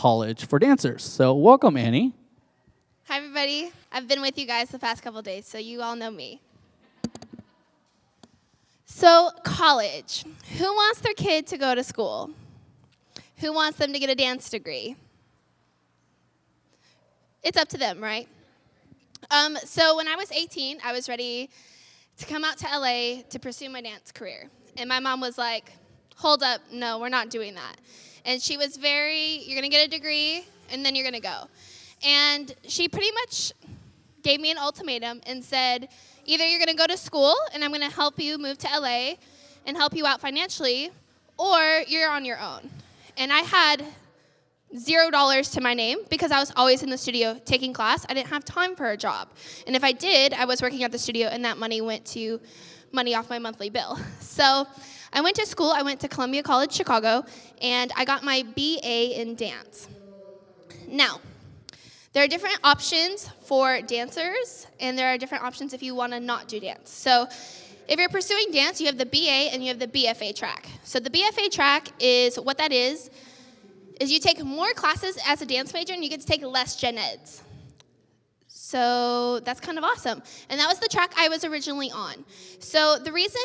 college for dancers. So welcome, Annie. Hi, everybody. I've been with you guys the past couple days, so you all know me. So, college. Who wants their kid to go to school? Who wants them to get a dance degree? It's up to them, right? So when I was 18, I was ready to come out to LA to pursue my dance career. And my mom was like, hold up, no, we're not doing that. And she was you're going to get a degree, and then you're going to go. And she pretty much gave me an ultimatum and said, either you're going to go to school, and I'm going to help you move to LA and help you out financially, or you're on your own. And I had $0 to my name because I was always in the studio taking class. I didn't have time for a job. And if I did, I was working at the studio, and that money went to money off my monthly bill. So I went to school. I went to Columbia College, Chicago, and I got my BA in dance. Now, there are different options for dancers, and there are different options if you want to not do dance. So if you're pursuing dance, you have the BA and you have the BFA track. So the BFA track is what that is you take more classes as a dance major and you get to take less gen eds. So that's kind of awesome. And that was the track I was originally on. So the reason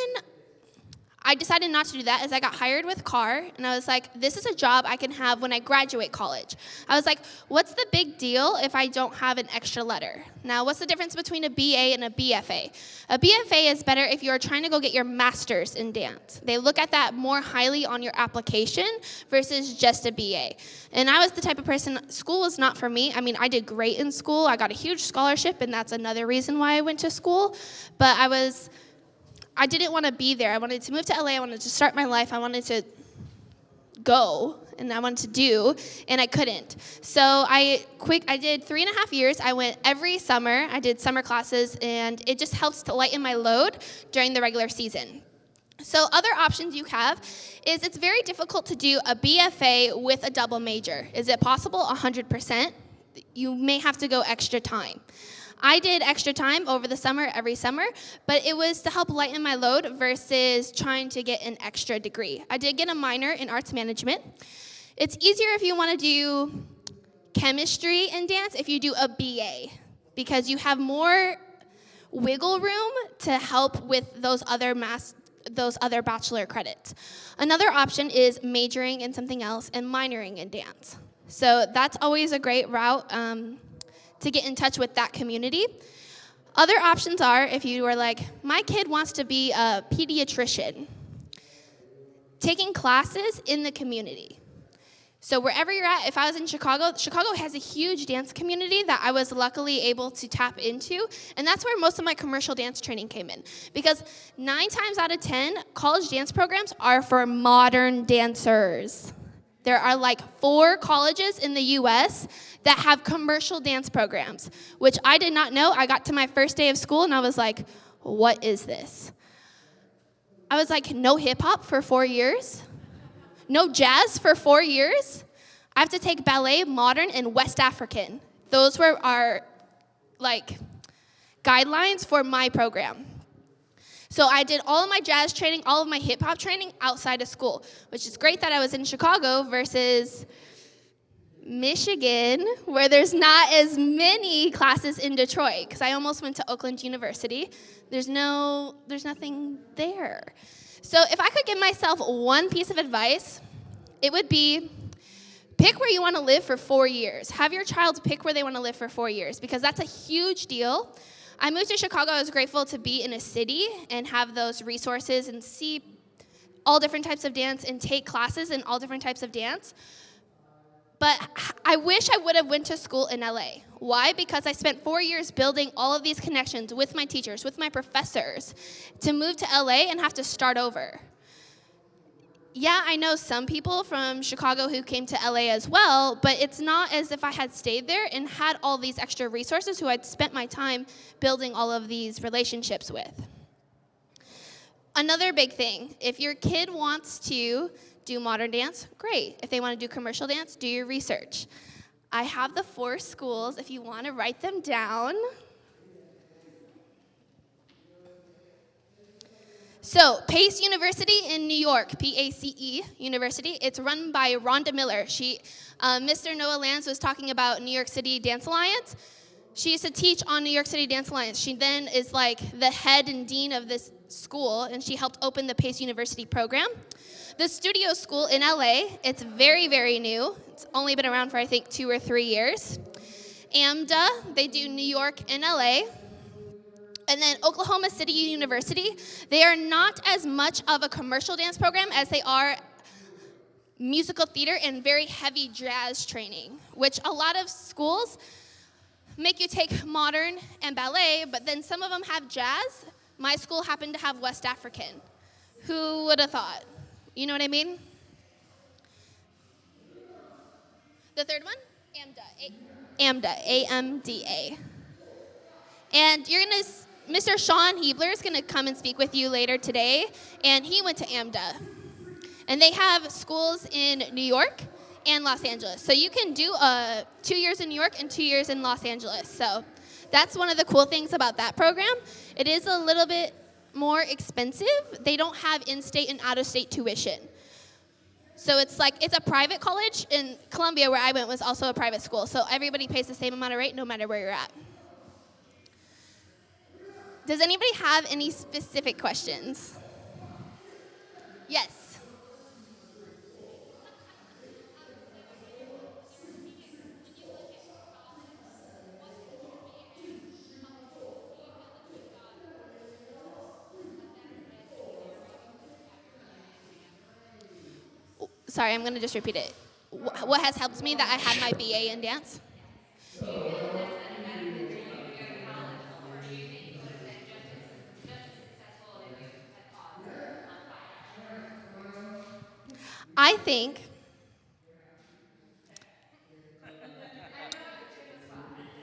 I decided not to do that is I got hired with Carr, and I was like, this is a job I can have when I graduate college. I was like, what's the big deal if I don't have an extra letter? Now, what's the difference between a BA and a BFA? A BFA is better if you're trying to go get your master's in dance. They look at that more highly on your application versus just a BA. And I was the type of person, school was not for me. I mean, I did great in school. I got a huge scholarship, and that's another reason why I went to school. But I didn't want to be there. I wanted to move to LA. I wanted to start my life. I wanted to go, and I wanted to do, and I couldn't. So I did 3.5 years. I went every summer. I did summer classes, and it just helps to lighten my load during the regular season. So other options you have is it's very difficult to do a BFA with a double major. Is it possible? 100%. You may have to go extra time. I did extra time over the summer, every summer, but it was to help lighten my load versus trying to get an extra degree. I did get a minor in arts management. It's easier if you want to do chemistry in dance if you do a BA, because you have more wiggle room to help with those other bachelor credits. Another option is majoring in something else and minoring in dance. So that's always a great route to get in touch with that community. Other options are, if you were like, my kid wants to be a pediatrician, taking classes in the community. So wherever you're at, if I was in Chicago has a huge dance community that I was luckily able to tap into, and that's where most of my commercial dance training came in. Because 9 times out of 10, college dance programs are for modern dancers. There are like 4 colleges in the U.S. that have commercial dance programs, which I did not know. I got to my first day of school, and I was like, what is this? I was like, no hip-hop for 4 years? No jazz for 4 years? I have to take ballet, modern, and West African. Those were our, guidelines for my program. So I did all of my jazz training, all of my hip-hop training outside of school, which is great that I was in Chicago versus Michigan, where there's not as many classes in Detroit, because I almost went to Oakland University. There's nothing there. So if I could give myself one piece of advice, it would be pick where you want to live for 4 years. Have your child pick where they want to live for 4 years, because that's a huge deal. I moved to Chicago. I was grateful to be in a city and have those resources and see all different types of dance and take classes in all different types of dance. But I wish I would have went to school in LA. Why? Because I spent 4 years building all of these connections with my teachers, with my professors, to move to LA and have to start over. Yeah, I know some people from Chicago who came to LA as well, but it's not as if I had stayed there and had all these extra resources who I'd spent my time building all of these relationships with. Another big thing, if your kid wants to do modern dance, great. If they want to do commercial dance, do your research. I have the 4 schools if you want to write them down. So, Pace University in New York, P-A-C-E University, it's run by Rhonda Miller. Mr. Noah Lands was talking about New York City Dance Alliance. She used to teach on New York City Dance Alliance. She then is like the head and dean of this school, and she helped open the Pace University program. The studio school in LA, it's very, very new. It's only been around for, I think, 2 or 3 years. AMDA, they do New York and LA. And then Oklahoma City University, they are not as much of a commercial dance program as they are musical theater and very heavy jazz training, which a lot of schools make you take modern and ballet, but then some of them have jazz. My school happened to have West African. Who would have thought? You know what I mean? The third one? AMDA, A-M-D-A. And Mr. Sean Hebler is gonna come and speak with you later today, and he went to AMDA. And they have schools in New York and Los Angeles. So you can do 2 years in New York and 2 years in Los Angeles. So that's one of the cool things about that program. It is a little bit more expensive. They don't have in-state and out-of-state tuition. So it's a private college. In Columbia, where I went, was also a private school. So everybody pays the same amount of rate no matter where you're at. Does anybody have any specific questions? Yes. Sorry, I'm going to just repeat it. What has helped me that I had my BA in dance? I think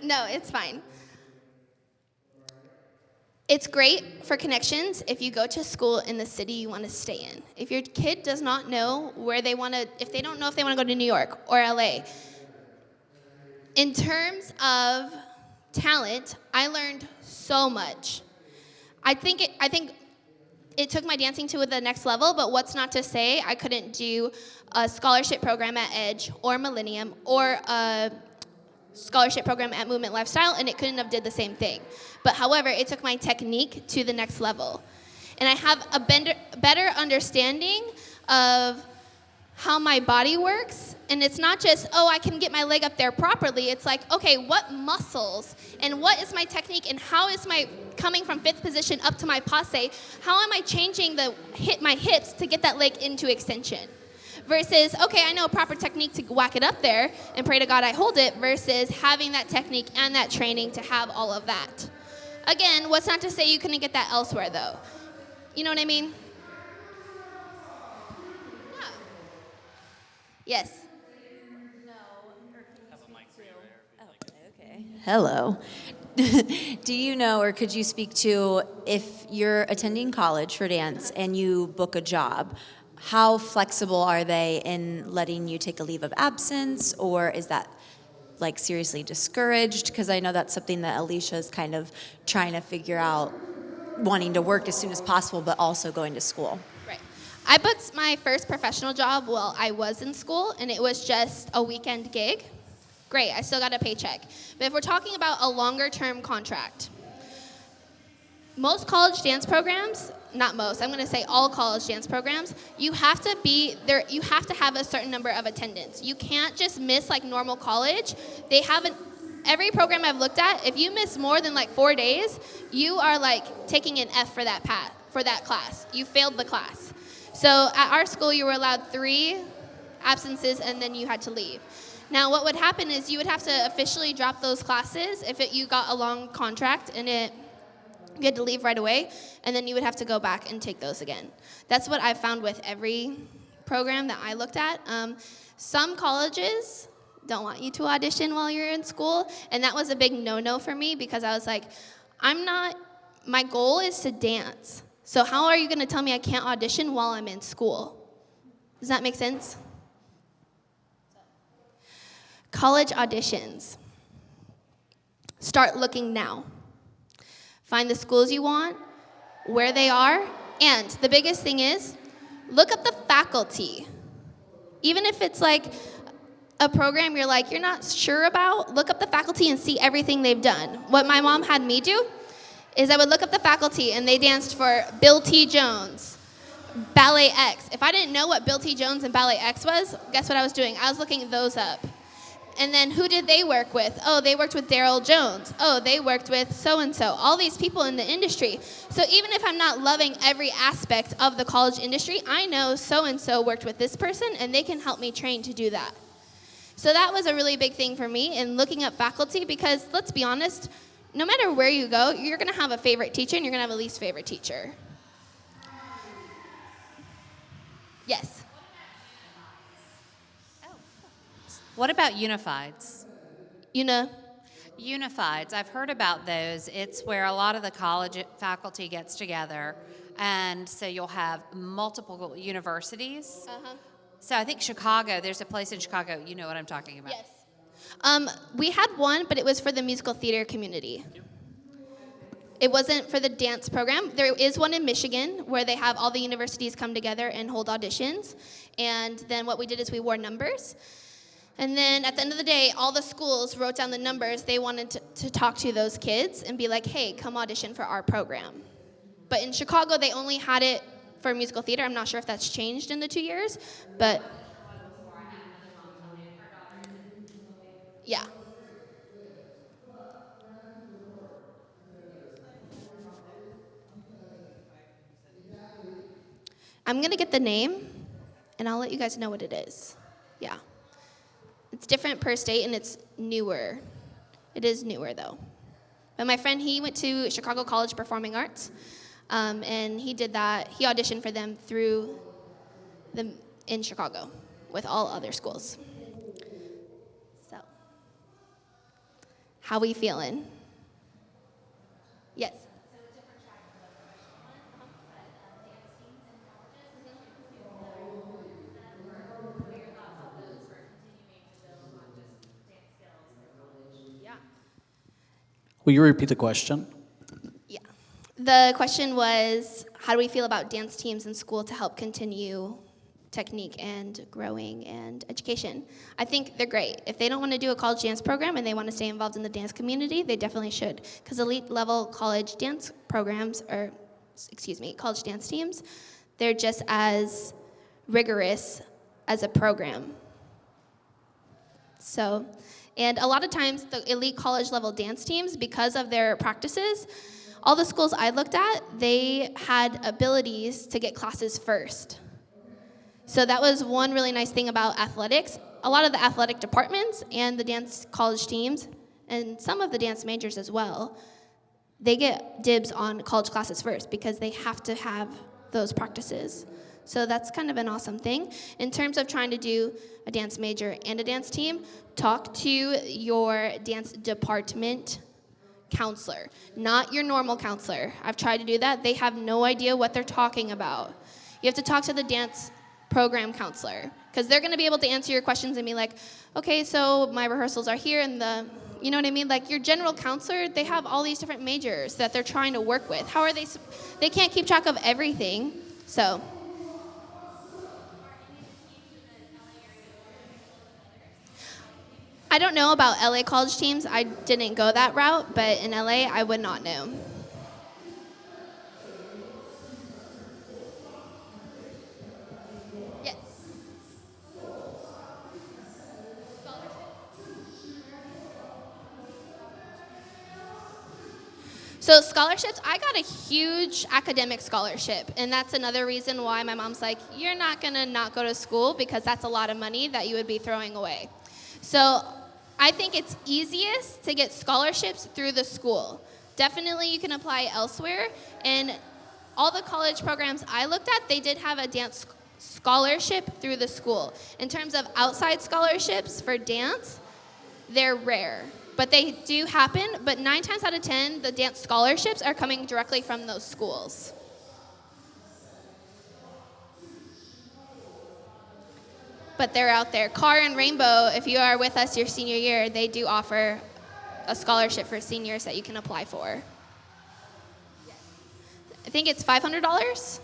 no, it's fine. It's great for connections if you go to school in the city you want to stay in. If your kid does not know where they want to, if they don't know if they want to go to New York or LA, in terms of talent, I learned so much. I think it took my dancing to the next level, but what's not to say I couldn't do a scholarship program at Edge or Millennium or a scholarship program at Movement Lifestyle, and it couldn't have did the same thing. But however, it took my technique to the next level. And I have a better understanding of how my body works. And it's not just, oh, I can get my leg up there properly. It's like, okay, what muscles and what is my technique and how is my coming from fifth position up to my passe? How am I changing my hips to get that leg into extension? Versus, okay, I know proper technique to whack it up there and pray to God I hold it, versus having that technique and that training to have all of that. Again, what's not to say you couldn't get that elsewhere, though. You know what I mean? Yeah. Yes. Okay. Hello. Do you know, or could you speak to, if you're attending college for dance and you book a job, how flexible are they in letting you take a leave of absence, or is that like seriously discouraged? Because I know that's something that Alicia's kind of trying to figure out, wanting to work as soon as possible, but also going to school. Right. I booked my first professional job while I was in school, and it was just a weekend gig. Great, I still got a paycheck. But if we're talking about a longer-term contract, most college dance programs, not most, I'm going to say all college dance programs, you have to be there. You have to have a certain number of attendance. You can't just miss like normal college. They haven't. Every program I've looked at, if you miss more than like 4 days, you are like taking an F for that class. You failed the class. So at our school, you were allowed 3 absences, and then you had to leave. Now, what would happen is you would have to officially drop those classes if you got a long contract and you had to leave right away, and then you would have to go back and take those again. That's what I've found with every program that I looked at. Some colleges don't want you to audition while you're in school, and that was a big no-no for me because I was like, my goal is to dance. So how are you going to tell me I can't audition while I'm in school? Does that make sense? College auditions. Start looking now. Find the schools you want, where they are, And the biggest thing is, look up the faculty. Even if it's like a program you're not sure about, look up the faculty and see everything they've done. What my mom had me do is I would look up the faculty, and they danced for Bill T. Jones, Ballet X. If I didn't know what Bill T. Jones and Ballet X was, guess what I was doing? I was looking those up. And then who did they work with? Oh, they worked with Daryl Jones. Oh, they worked with so-and-so. All these people in the industry. So even if I'm not loving every aspect of the college industry, I know so-and-so worked with this person, and they can help me train to do that. So that was a really big thing for me in looking up faculty, because let's be honest, no matter where you go, you're going to have a favorite teacher and you're going to have a least favorite teacher. Yes. What about unifieds? Unifieds, I've heard about those. It's where a lot of the college faculty gets together, and so you'll have multiple universities. So I think Chicago, there's a place in Chicago, you know what I'm talking about. Yes. We had one, but it was for the musical theater community. It wasn't for the dance program. There is one in Michigan where they have all the universities come together and hold auditions. And then what we did is we wore numbers. And then at the end of the day, all the schools wrote down the numbers. They wanted to talk to those kids and be like, hey, come audition for our program. But in Chicago, they only had it for musical theater. I'm not sure if that's changed in the 2 years, but yeah. I'm going to get the name, and I'll let you guys know what it is. Yeah. It's different per state, and it's newer. It is newer, though. But my friend, he went to Chicago College Performing Arts, and he did that. He auditioned for them through them in Chicago with all other schools. So, how we feeling? Yes. Will you repeat the question? Yeah. The question was, how do we feel about dance teams in school to help continue technique and growing and education? I think they're great. If they don't want to do a college dance program and they want to stay involved in the dance community, they definitely should. Because elite level college dance programs, college dance teams, they're just as rigorous as a program. So, and a lot of times the elite college level dance teams, because of their practices, all the schools I looked at, they had abilities to get classes first. So that was one really nice thing about athletics. A lot of the athletic departments and the dance college teams, and some of the dance majors as well, they get dibs on college classes first because they have to have those practices. So that's kind of an awesome thing. In terms of trying to do a dance major and a dance team, talk to your dance department counselor, not your normal counselor. I've tried to do that. They have no idea what they're talking about. You have to talk to the dance program counselor, because they're going to be able to answer your questions and be like, okay, so my rehearsals are here, and you know what I mean? Like your general counselor, they have all these different majors that they're trying to work with. How are they can't keep track of everything, so. I don't know about LA college teams. I didn't go that route, but in LA, I would not know. Yes. So scholarships, I got a huge academic scholarship, and that's another reason why my mom's like, you're not gonna not go to school because that's a lot of money that you would be throwing away. So I think it's easiest to get scholarships through the school. Definitely you can apply elsewhere, and all the college programs I looked at, they did have a dance scholarship through the school. In terms of outside scholarships for dance, they're rare. But they do happen, but 9 times out of 10, the dance scholarships are coming directly from those schools. But they're out there. Carr and Rainbow, if you are with us your senior year, they do offer a scholarship for seniors that you can apply for. I think it's $500.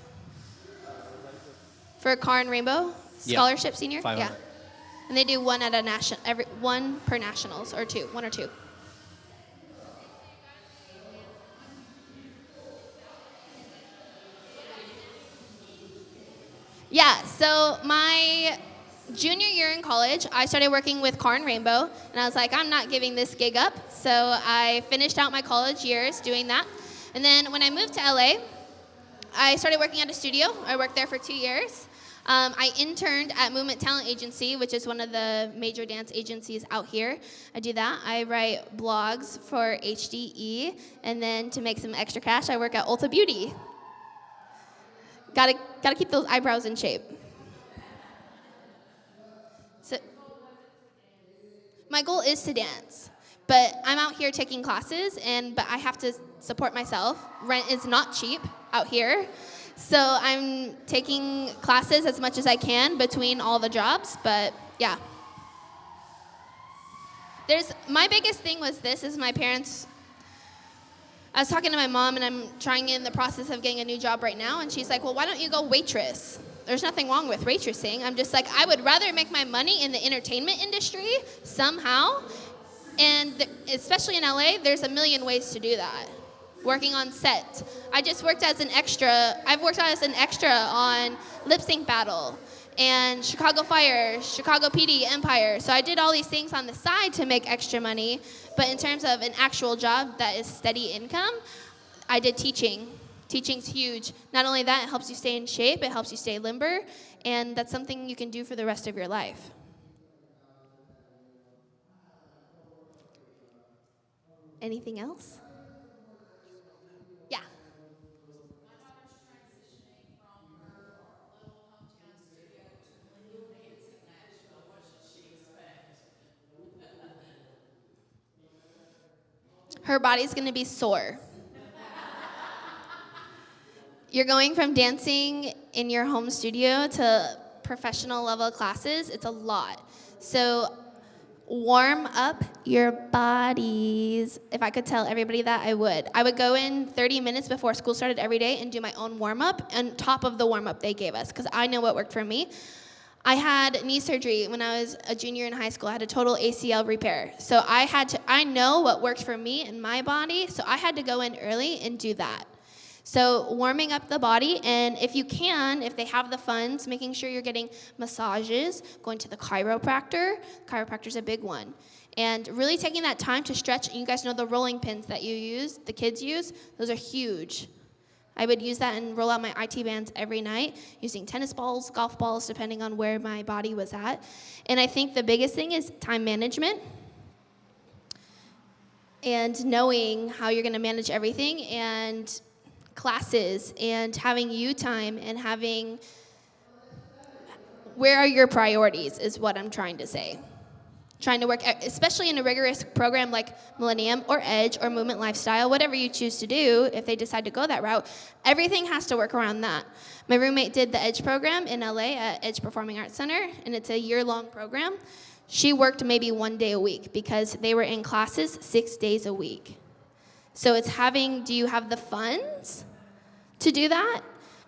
For Car and Rainbow Yeah. Scholarship Senior? 500. Yeah. And they do one at a one per nationals, or two, one or two. Yeah, so my junior year in college, I started working with Car and Rainbow, and I was like, I'm not giving this gig up. So I finished out my college years doing that. And then when I moved to LA, I started working at a studio. I worked there for 2 years. I interned at Movement Talent Agency, which is one of the major dance agencies out here. I do that. I write blogs for HDE, and then to make some extra cash, I work at Ulta Beauty. Gotta keep those eyebrows in shape. So, my goal is to dance, but I'm out here taking classes, but I have to support myself. Rent is not cheap out here, so I'm taking classes as much as I can between all the jobs. But yeah, my biggest thing was this: is my parents. I was talking to my mom, and I'm trying in the process of getting a new job right now, and she's like, well, why don't you go waitress? There's nothing wrong with waitressing. I'm just like, I would rather make my money in the entertainment industry somehow, and especially in LA, there's a million ways to do that. Working on set. I just worked as an extra. I've worked as an extra on Lip Sync Battle and Chicago Fire, Chicago PD, Empire. So I did all these things on the side to make extra money. But in terms of an actual job that is steady income, I did teaching. Teaching's huge. Not only that, it helps you stay in shape, it helps you stay limber, and that's something you can do for the rest of your life. Anything else? Yeah. Her body's gonna be sore. You're going from dancing in your home studio to professional level classes. It's a lot. So warm up your bodies. If I could tell everybody that, I would. I would go in 30 minutes before school started every day and do my own warm up on top of the warm up they gave us, because I know what worked for me. I had knee surgery when I was a junior in high school. I had a total ACL repair. So I know what worked for me and my body, so I had to go in early and do that. So warming up the body, and if you can, if they have the funds, making sure you're getting massages, going to the chiropractor. Chiropractor's a big one. And really taking that time to stretch. And you guys know the rolling pins that you use, the kids use, those are huge. I would use that and roll out my IT bands every night, using tennis balls, golf balls, depending on where my body was at. And I think the biggest thing is time management and knowing how you're going to manage everything, and classes, and having you time, and having, where are your priorities is what I'm trying to say. Trying to work, especially in a rigorous program like Millennium or Edge or Movement Lifestyle, whatever you choose to do, if they decide to go that route, everything has to work around that. My roommate did the Edge program in LA at Edge Performing Arts Center, and it's a year-long program. She worked maybe 1 day a week because they were in classes 6 days a week. So it's do you have the funds to do that?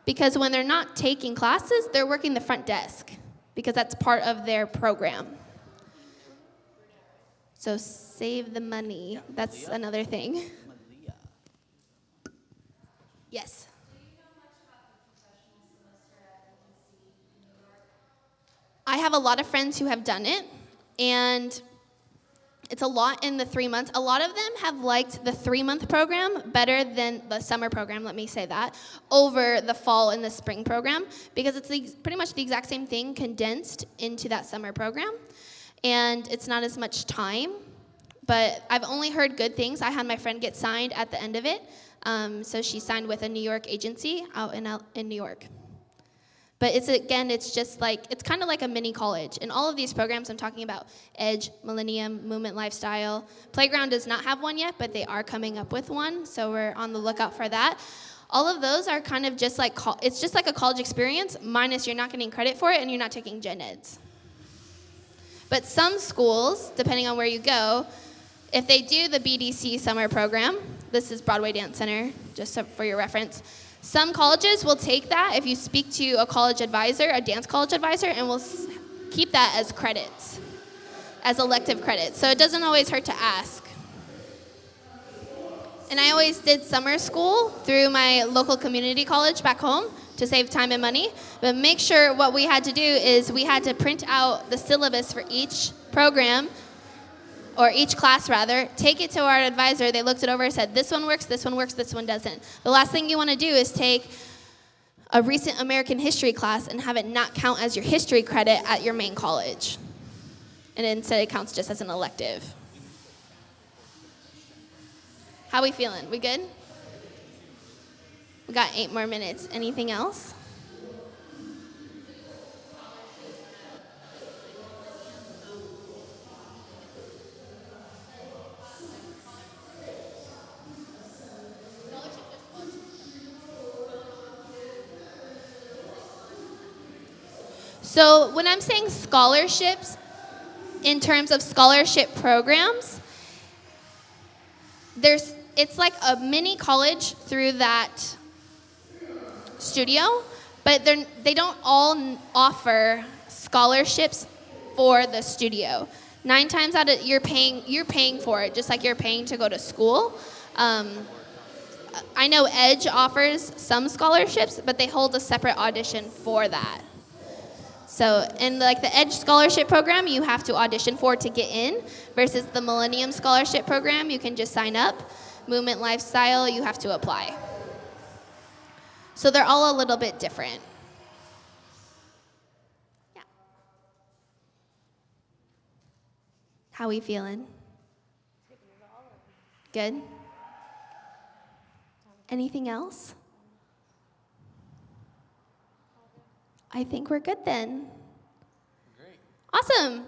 Because when they're not taking classes, they're working the front desk because that's part of their program. So save the money. That's another thing. Yes. I have a lot of friends who have done it, and it's a lot in the 3 months. A lot of them have liked the 3-month program better than the summer program, let me say that, over the fall and the spring program, because it's pretty much the exact same thing condensed into that summer program, and it's not as much time, but I've only heard good things. I had my friend get signed at the end of it, so she signed with a New York agency out in New York. But it's just like, it's kind of like a mini college. And all of these programs I'm talking about, Edge, Millennium, Movement Lifestyle. Playground does not have one yet, but they are coming up with one, so we're on the lookout for that. All of those are kind of just like, it's just like a college experience, minus you're not getting credit for it and you're not taking gen eds. But some schools, depending on where you go, if they do the BDC summer program, this is Broadway Dance Center, just for your reference, Some colleges will take that if you speak to a college advisor, a dance college advisor, and will keep that as credits, as elective credits. So it doesn't always hurt to ask. And I always did summer school through my local community college back home to save time and money. But make sure what we had to do is we had to print out the syllabus for each program, or each class rather, take it to our advisor. They looked it over and said, this one works, this one works, this one doesn't. The last thing you want to do is take a recent American history class and have it not count as your history credit at your main college. And instead it counts just as an elective. How we feeling? We good? We got 8 more minutes. Anything else? So when I'm saying scholarships, in terms of scholarship programs, it's like a mini college through that studio, but they don't all offer scholarships for the studio. 9 times out of you're paying for it, just like you're paying to go to school. I know Edge offers some scholarships, but they hold a separate audition for that. So in like the Edge Scholarship Program, you have to audition for to get in, versus the Millennium Scholarship Program, you can just sign up. Movement Lifestyle, you have to apply. So they're all a little bit different. Yeah. How we feeling? Good? Anything else? I think we're good then. Great. Awesome.